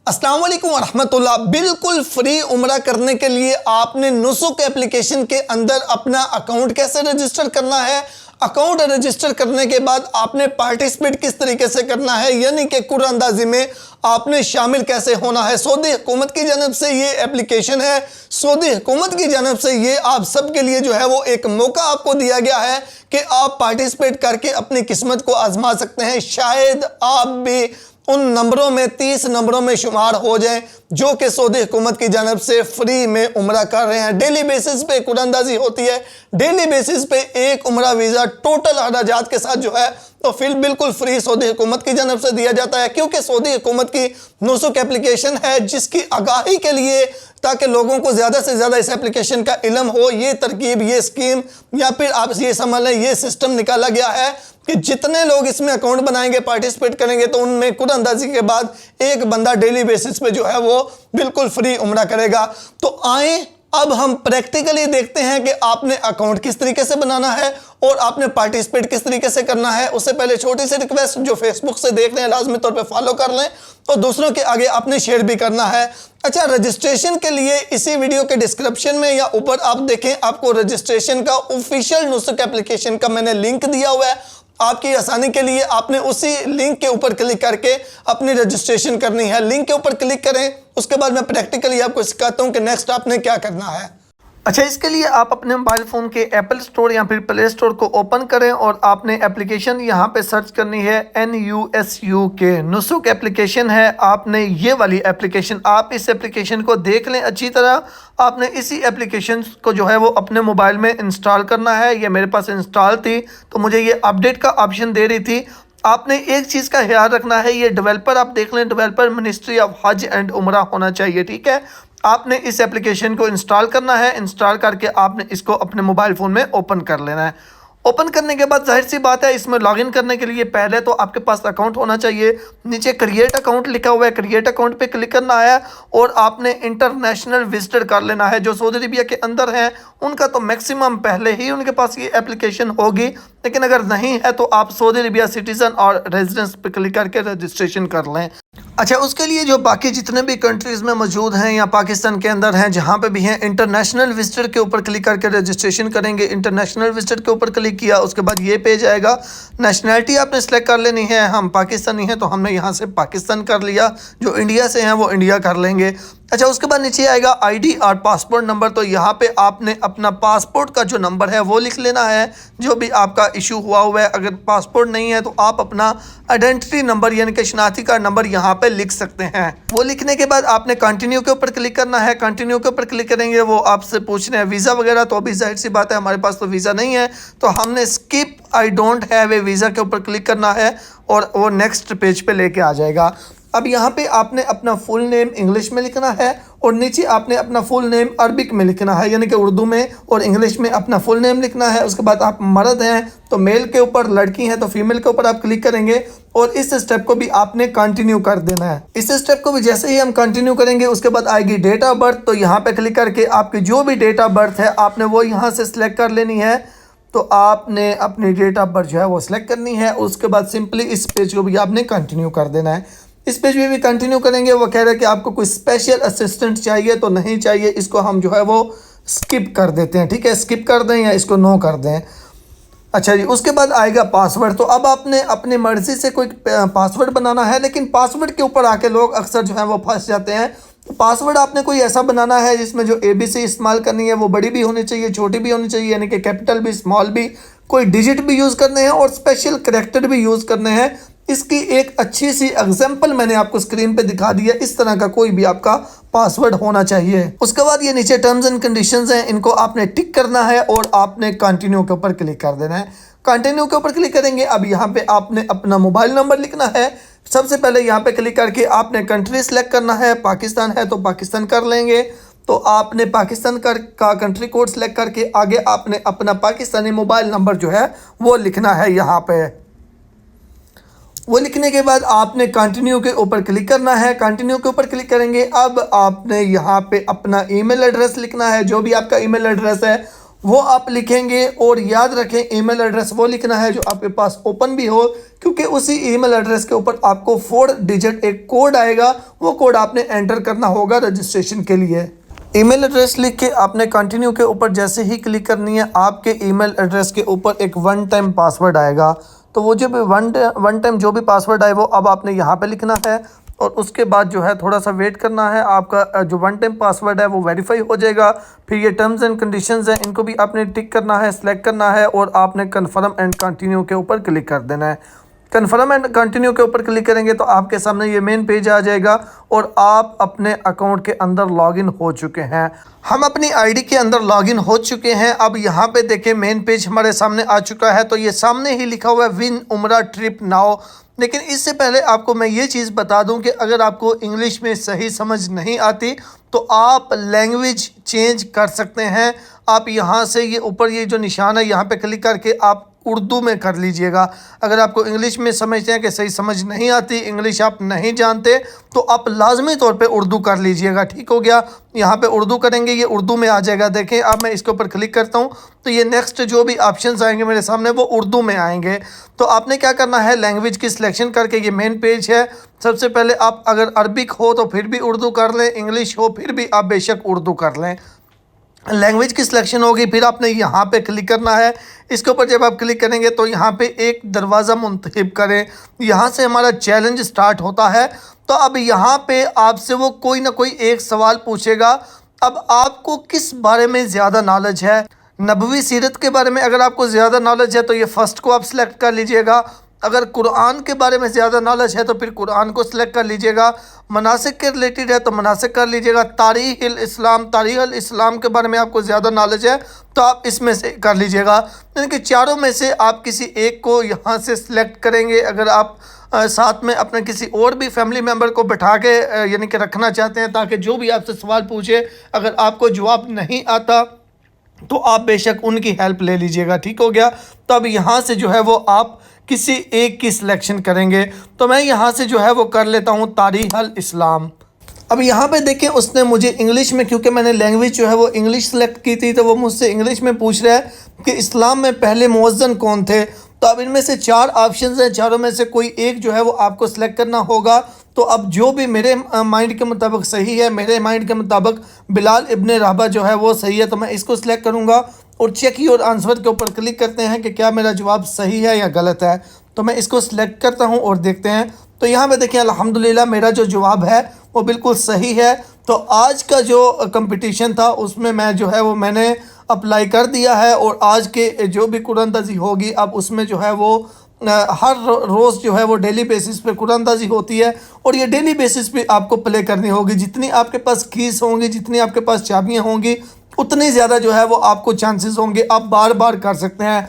अस्सलाम वालेकुम वरहमतुल्लाह। बिल्कुल फ्री उम्रा करने के लिए आपने नुसुक एप्लीकेशन के अंदर अपना अकाउंट कैसे रजिस्टर करना है, अकाउंट रजिस्टर करने के बाद आपने पार्टिसिपेट किस तरीके से करना है, यानी कि कुरानंदाजी में आपने शामिल कैसे होना है। सऊदी हुकूमत की जानब से ये एप्लीकेशन है, सऊदी हुकूमत की जानब से ये आप सब के लिए जो है वो एक मौका आपको दिया गया है कि आप पार्टिसिपेट करके अपनी किस्मत को आजमा सकते हैं। शायद आप भी उन नंबरों में 30 नंबरों में शुमार हो जाएं जो कि सऊदी हुकूमत की जानब से फ्री में उम्रा कर रहे हैं। डेली बेसिस पे कुरानंदाजी होती है, डेली बेसिस पे एक उम्रा वीज़ा टोटल अखराजात के साथ जो है तो फिर बिल्कुल फ्री सऊदी हुकूमत की जानब से दिया जाता है, क्योंकि सऊदी हुकूमत की नुसुक एप्लीकेशन है जिसकी आगाही के लिए, ताकि लोगों को ज़्यादा से ज़्यादा इस एप्लीकेशन का इल्म हो, ये तरकीब, ये स्कीम या फिर आप ये समझ लें ये सिस्टम निकाला गया है कि जितने लोग इसमें अकाउंट बनाएंगे, पार्टिसिपेट करेंगे, तो उनमें कुरानंदाजी के बाद एक बंदा डेली बेसिस पे जो है वो बिल्कुल फ्री उम्रा करेगा। तो आए अब हम प्रैक्टिकली देखते हैं कि आपने अकाउंट किस तरीके से बनाना है और आपने पार्टिसिपेट किस तरीके से करना है। उससे पहले छोटी सी रिक्वेस्ट, जो फेसबुक से देख रहे हैं लाजमी तौर पे फॉलो कर लें और दूसरों के आगे आपने शेयर भी करना है। अच्छा, रजिस्ट्रेशन के लिए इसी वीडियो के डिस्क्रिप्शन में या ऊपर आप देखें, आपको रजिस्ट्रेशन का ऑफिशियल नुसुक एप्लीकेशन का मैंने लिंक दिया हुआ है। आपकी आसानी के लिए आपने उसी लिंक के ऊपर क्लिक करके अपनी रजिस्ट्रेशन करनी है। लिंक के ऊपर क्लिक करें, उसके बाद मैं प्रैक्टिकली आपको सिखाता हूं कि नेक्स्ट आपने क्या करना है। अच्छा, इसके लिए आप अपने मोबाइल फ़ोन के एप्पल स्टोर या फिर प्ले स्टोर को ओपन करें और आपने एप्लीकेशन यहाँ पे सर्च करनी है NUSUK नुसुक एप्लीकेशन है। आपने ये वाली एप्लीकेशन, आप इस एप्लीकेशन को देख लें अच्छी तरह। आपने इसी एप्लीकेशन को जो है वो अपने मोबाइल में इंस्टॉल करना है। ये मेरे पास इंस्टॉल थी तो मुझे ये अपडेट का ऑप्शन दे रही थी। आपने एक चीज़ का ख्याल रखना है, ये डेवलपर आप देख लें, डेवलपर मिनिस्ट्री ऑफ हज एंड उम्रा होना चाहिए, ठीक है। आपने इस एप्लीकेशन को इंस्टॉल करना है। इंस्टॉल करके आपने इसको अपने मोबाइल फ़ोन में ओपन कर लेना है। ओपन करने के बाद जाहिर सी बात है, इसमें लॉगिन करने के लिए पहले तो आपके पास अकाउंट होना चाहिए। नीचे क्रिएट अकाउंट लिखा हुआ है, क्रिएट अकाउंट पे क्लिक करना है और आपने इंटरनेशनल विजिटर कर लेना है। जो सऊदी अरबिया के अंदर हैं उनका तो मैक्सिमम पहले ही उनके पास ये एप्लीकेशन होगी, लेकिन अगर नहीं है तो आप सऊदी अरबिया सिटीज़न और रेजिडेंस पे क्लिक करके रजिस्ट्रेशन कर लें। अच्छा, उसके लिए जो बाकी जितने भी कंट्रीज़ में मौजूद हैं या पाकिस्तान के अंदर हैं, जहाँ पे भी हैं, इंटरनेशनल विजिटर के ऊपर क्लिक करके रजिस्ट्रेशन करेंगे। इंटरनेशनल विजिटर के ऊपर क्लिक किया, उसके बाद ये पेज आएगा। नेशनैलिटी आपने सेलेक्ट कर लेनी है। हम पाकिस्तानी हैं तो हमने यहाँ से पाकिस्तान कर लिया, जो इंडिया से हैं वो इंडिया कर लेंगे। अच्छा, उसके बाद नीचे आएगा ID और पासपोर्ट नंबर। तो यहाँ पे आपने अपना पासपोर्ट का जो नंबर है वो लिख लेना है, जो भी आपका इशू हुआ हुआ है। अगर पासपोर्ट नहीं है तो आप अपना आइडेंटिटी नंबर यानी कि शनाख्ती कार्ड नंबर यहाँ पे लिख सकते हैं। वो लिखने के बाद आपने कंटिन्यू के ऊपर क्लिक करना है। कंटिन्यू के ऊपर क्लिक करेंगे, वो आपसे पूछ रहे हैं वीज़ा वगैरह, तो अभी जाहिर सी बात है हमारे पास तो वीज़ा नहीं है, तो हमने skip I don't have a visa के ऊपर क्लिक करना है और वो नेक्स्ट पेज पे लेके आ जाएगा। अब यहाँ पे आपने अपना फुल नेम इंग्लिश में लिखना है और नीचे आपने अपना फुल नेम अरबिक में लिखना है, यानी कि उर्दू में और इंग्लिश में अपना फुल नेम लिखना है। उसके बाद आप मर्द हैं तो मेल के ऊपर, लड़की हैं तो फीमेल के ऊपर आप क्लिक करेंगे और इस स्टेप को भी आपने कंटिन्यू कर देना है। इस स्टेप को भी जैसे ही हम कंटिन्यू करेंगे उसके बाद आएगी डेट ऑफ बर्थ। तो यहाँ पे क्लिक करके आपकी जो भी डेट ऑफ बर्थ है आपने वो यहाँ से सिलेक्ट कर लेनी है। तो आपने अपनी डेट ऑफ बर्थ जो है वो सिलेक्ट करनी है। उसके बाद सिंपली इस पेज को भी आपने कंटिन्यू कर देना है। इस पेज में भी कंटिन्यू करेंगे। वो कह रहे हैं कि आपको कोई स्पेशल असिस्टेंट चाहिए, तो नहीं चाहिए, इसको हम जो है वो स्किप कर देते हैं, ठीक है। स्किप कर दें या इसको नो कर दें। अच्छा जी, उसके बाद आएगा पासवर्ड। तो अब आपने अपनी मर्ज़ी से कोई पासवर्ड बनाना है, लेकिन पासवर्ड के ऊपर आके लोग अक्सर जो है वो फंस जाते हैं। तो पासवर्ड आपने कोई ऐसा बनाना है जिसमें जो ABC इस्तेमाल करनी है वो बड़ी भी होनी चाहिए, छोटी भी होनी चाहिए, यानी कि कैपिटल भी, स्मॉल भी, कोई डिजिट भी यूज़ करने हैं और स्पेशल करैक्टर भी यूज़ करने हैं। इसकी एक अच्छी सी एग्जाम्पल मैंने आपको स्क्रीन पे दिखा दिया। इस तरह का कोई भी आपका पासवर्ड होना चाहिए। उसके बाद ये नीचे टर्म्स एंड कंडीशंस हैं, इनको आपने टिक करना है और आपने कंटिन्यू के ऊपर क्लिक कर देना है। कंटिन्यू के ऊपर क्लिक करेंगे। अब यहाँ पे आपने अपना मोबाइल नंबर लिखना है। सबसे पहले यहाँ पे क्लिक करके आपने कंट्री सेलेक्ट करना है। पाकिस्तान है तो पाकिस्तान कर लेंगे, तो आपने पाकिस्तान का कंट्री कोड सेलेक्ट करके आगे आपने अपना पाकिस्तानी मोबाइल नंबर जो है वो लिखना है। यहाँ पे वो लिखने के बाद आपने कंटिन्यू के ऊपर क्लिक करना है। कंटिन्यू के ऊपर क्लिक करेंगे। अब आपने यहाँ पे अपना ईमेल एड्रेस लिखना है। जो भी आपका ईमेल एड्रेस है वो आप लिखेंगे। और याद रखें ईमेल एड्रेस वो लिखना है जो आपके पास ओपन भी हो, क्योंकि उसी ईमेल एड्रेस के ऊपर आपको 4 डिजिट एक कोड आएगा, वो कोड आपने एंटर करना होगा रजिस्ट्रेशन के लिए। ईमेल एड्रेस लिख के आपने कंटिन्यू के ऊपर जैसे ही क्लिक करनी है, आपके ईमेल एड्रेस के ऊपर एक वन टाइम पासवर्ड आएगा। तो वो जो भी वन टाइम जो भी पासवर्ड आए वो अब आपने यहाँ पे लिखना है, और उसके बाद जो है थोड़ा सा वेट करना है। आपका जो वन टाइम पासवर्ड है वो वेरीफाई हो जाएगा। फिर ये टर्म्स एंड कंडीशंस हैं, इनको भी आपने टिक करना है, सेलेक्ट करना है, और आपने कन्फर्म एंड कंटिन्यू के ऊपर क्लिक कर देना है। कन्फर्म एंड कंटिन्यू के ऊपर क्लिक करेंगे तो आपके सामने ये मेन पेज आ जाएगा और आप अपने अकाउंट के अंदर लॉगिन हो चुके हैं। हम अपनी आईडी के अंदर लॉगिन हो चुके हैं। अब यहाँ पे देखें मेन पेज हमारे सामने आ चुका है। तो ये सामने ही लिखा हुआ है विन उमरा ट्रिप नाउ। लेकिन इससे पहले आपको मैं ये चीज़ बता दूं कि अगर आपको इंग्लिश में सही समझ नहीं आती तो आप लैंग्वेज चेंज कर सकते हैं। आप यहाँ से ये ऊपर ये जो निशान है यहाँ पे क्लिक करके आप उर्दू में कर लीजिएगा। अगर आपको इंग्लिश में समझते हैं कि सही समझ नहीं आती, इंग्लिश आप नहीं जानते, तो आप लाजमी तौर पे उर्दू कर लीजिएगा। ठीक हो गया, यहाँ पे उर्दू करेंगे, ये उर्दू में आ जाएगा। देखें अब मैं इसके ऊपर क्लिक करता हूँ तो ये नेक्स्ट जो भी ऑप्शंस आएंगे मेरे सामने वो उर्दू में आएंगे। तो आपने क्या करना है, लैंग्वेज की सिलेक्शन करके, ये मेन पेज है, सबसे पहले आप अगर अरबिक हो तो फिर भी उर्दू कर लें, इंग्लिश हो फिर भी आप बेशक उर्दू कर लें। लैंग्वेज की सिलेक्शन होगी, फिर आपने यहाँ पे क्लिक करना है। इसके ऊपर जब आप क्लिक करेंगे तो यहाँ पे एक दरवाज़ा मुंतखब करें, यहाँ से हमारा चैलेंज स्टार्ट होता है। तो अब यहाँ पे आपसे वो कोई ना कोई एक सवाल पूछेगा। अब आपको किस बारे में ज़्यादा नॉलेज है? नबवी सीरत के बारे में अगर आपको ज़्यादा नॉलेज है तो ये फ़र्स्ट को आप सिलेक्ट कर लीजिएगा। अगर कुरान के बारे में ज़्यादा नॉलेज है तो फिर कुरान को सिलेक्ट कर लीजिएगा। मनासिक के रिलेटेड है तो मनासिक कर लीजिएगा। तारीख़ इस्लाम के बारे में आपको ज़्यादा नॉलेज है तो आप इसमें से कर लीजिएगा। यानी कि चारों में से आप किसी एक को यहाँ से सिलेक्ट करेंगे। अगर आप साथ में अपने किसी और भी फैमिली मेम्बर को बैठा के यानी कि रखना चाहते हैं ताकि जो भी आपसे सवाल पूछे अगर आपको जवाब नहीं आता तो आप बेशक उनकी हेल्प ले लीजिएगा। ठीक हो गया, तो अब यहाँ से जो है वो आप किसी एक की सिलेक्शन करेंगे। तो मैं यहाँ से जो है वो कर लेता हूँ तारीख़ अल इस्लाम। अब यहाँ पे देखें उसने मुझे इंग्लिश में, क्योंकि मैंने लैंग्वेज जो है वो इंग्लिश सेलेक्ट की थी, तो वो मुझसे इंग्लिश में पूछ रहा है कि इस्लाम में पहले मुअज्जिन कौन थे। तो अब इनमें से 4 ऑप्शंस हैं, चारों में से कोई एक जो है वो आपको सिलेक्ट करना होगा। तो अब जो भी मेरे माइंड के मुताबिक सही है, मेरे माइंड के मुताबिक बिलाल इब्ने रबाह जो है वो सही है, तो मैं इसको सिलेक्ट करूँगा और चेक योर आंसर के ऊपर क्लिक करते हैं कि क्या मेरा जवाब सही है या गलत है। तो मैं इसको सिलेक्ट करता हूँ और देखते हैं। तो यहाँ पे देखिए अल्हम्दुलिल्लाह मेरा जो जवाब है वो बिल्कुल सही है। तो आज का जो कंपटीशन था उसमें मैं जो है वो मैंने अप्लाई कर दिया है, और आज के जो भी कुरानंदाज़ी होगी अब उसमें जो है वो हर रोज़ जो है वो डेली बेसिस पे कुरानंदाज़ी होती है, और ये डेली बेसिस पे आपको प्ले करनी होगी। जितनी आपके पास कीज़ होंगी, जितनी आपके पास चाबियाँ होंगी, उतनी ज़्यादा जो है वो आपको चांसेस होंगे, आप बार बार कर सकते हैं।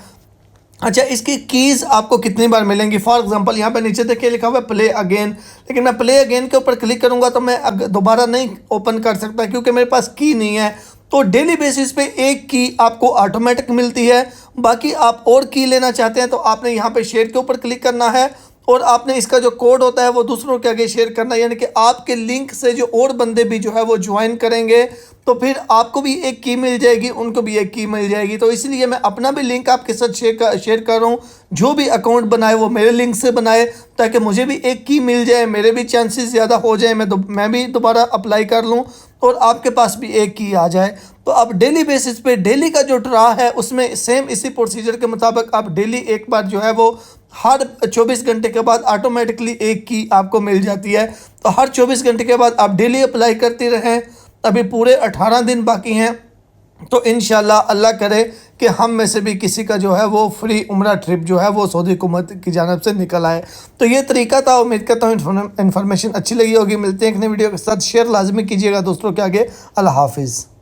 अच्छा, इसकी कीज़ आपको कितनी बार मिलेंगी? फॉर एग्जांपल यहाँ पे नीचे देखिए लिखा हुआ है प्ले अगेन, लेकिन मैं प्ले अगेन के ऊपर क्लिक करूँगा तो मैं दोबारा नहीं ओपन कर सकता क्योंकि मेरे पास की नहीं है। तो डेली बेसिस पे एक की आपको ऑटोमेटिक मिलती है। बाकी आप और की लेना चाहते हैं तो आपने यहाँ पे शेयर के ऊपर क्लिक करना है, और आपने इसका जो कोड होता है वो दूसरों के आगे शेयर करना है। यानी कि आपके लिंक से जो और बंदे भी जो है वो ज्वाइन करेंगे तो फिर आपको भी एक की मिल जाएगी, उनको भी एक की मिल जाएगी। तो इसलिए मैं अपना भी लिंक आपके साथ शेयर कर रहा हूँ। जो भी अकाउंट बनाए वो मेरे लिंक से बनाए ताकि मुझे भी एक की मिल जाए, मेरे भी चांसेस ज़्यादा हो जाए, मैं भी दोबारा अप्लाई कर लूँ और आपके पास भी एक की आ जाए। तो अब डेली बेसिस पे डेली का जो ड्रा है उसमें सेम इसी प्रोसीजर के मुताबिक आप डेली एक बार जो है वो हर 24 घंटे के बाद ऑटोमेटिकली एक की आपको मिल जाती है। तो हर 24 घंटे के बाद आप डेली अप्लाई करते रहें। अभी पूरे 18 दिन बाकी हैं, तो इंशाल्लाह अल्लाह करे कि हम में से भी किसी का जो है वो फ्री उम्रा ट्रिप जो है वो सऊदी हुकूमत की जानिब से निकल आए। तो ये तरीका था। उम्मीद करता हूँ इन्फॉर्मेशन अच्छी लगी होगी। मिलते हैं एक नई वीडियो के साथ। शेयर लाजमी कीजिएगा दोस्तों के आगे। अल्लाह हाफिज़।